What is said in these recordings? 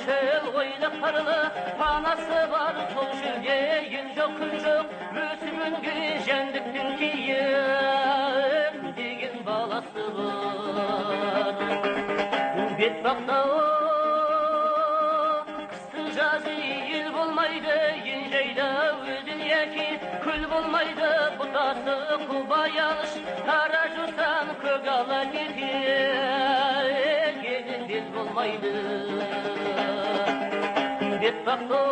şel oyla parlı panası var sol şülge yin yok kül yok Müslümün gücendiktün kiyim degin balası var Betbaqda kısın жазы ел болмайды енжейді өзін яки күл болмайды бұтасы құлбай алыш қара жусан көгала неке елін бел болмайды бетбақтың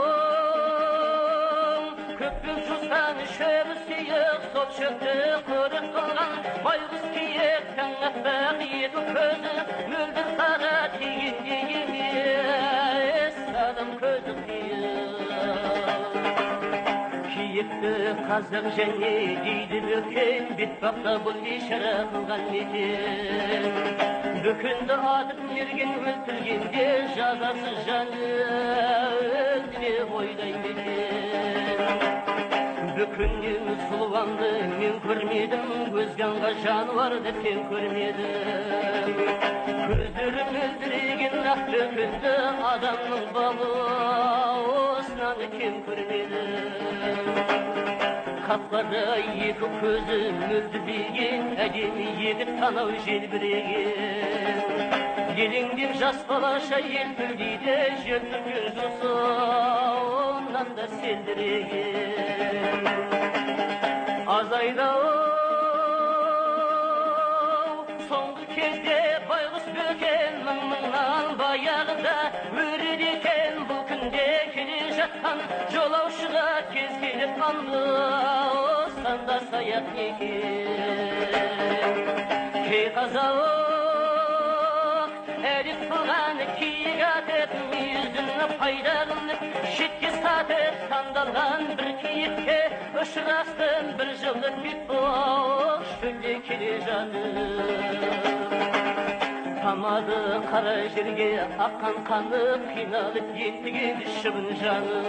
көппен жусан шөбі сүйек сол шөпті көрік қылған байғыз киек таң аппақ еті көзі мөлдір қара тигенде емес адам көзі киекті қазақ және дейді бөкен бетбақта бұл ишара қылған мекен бөкенді атып мерген өлтіргенде жазасы жаны өлдіре ойдай мекен бөкеннен сұлуанды мен көрмедім көзганға жануарды сен көрмедің көздері мөлдіреген ақ бөкенді адамның баласынан кем көрмедім қап-қара екі көзі мөлдіреген әдемі егіт танау желбіреген елеңдеп жас балаша елпілдейді жер түрген жосынан да селдіреген азайда соңғы кезде байғұс бөкен мың-мыңнан баяғыда өреді екен бұл күнде келе жатқан жолаушыға кез келіп қанды санда саяқ екен кей қазақ әлек қылған киік атып мүйізін пайда қылып шетке сатып сандалған бір киікке ұшырастым бір жылы бетбоқ шөлде келе жатып тамады қара жерге аққан қаны қиналып ентіген шыбын жаны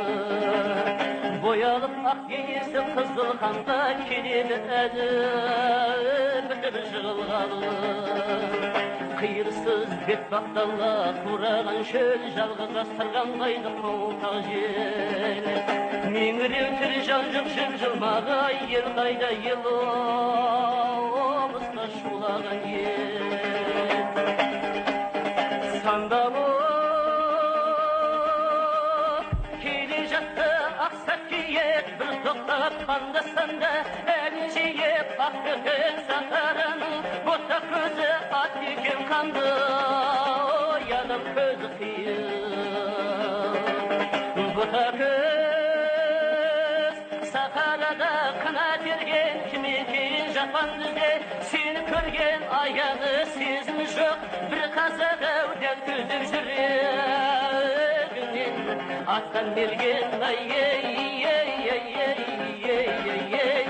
боялып ақ денесі қызыл қанға келеді әлі бір жығылғалы қиырсыз бетбақтала қураған шөл жалғыз астырған қайды қолтақ жел меңіреу жан жоқ жып жылмағай ел қайда ел облысқа шулаған ел сандалып келе жатты ақсақ киік бір тоқтап қандасанда әлін жиып ақ бөкен сахараның бота көзі ат екен қанды адам көзі қиық бота көз сахарада қына терген кім екен жапан дүзде сені көрген аяғы сезім жоқ бір қазақ ау дәл көздеп жүрегінен атқан мерген ай ей ей ей ей ей ей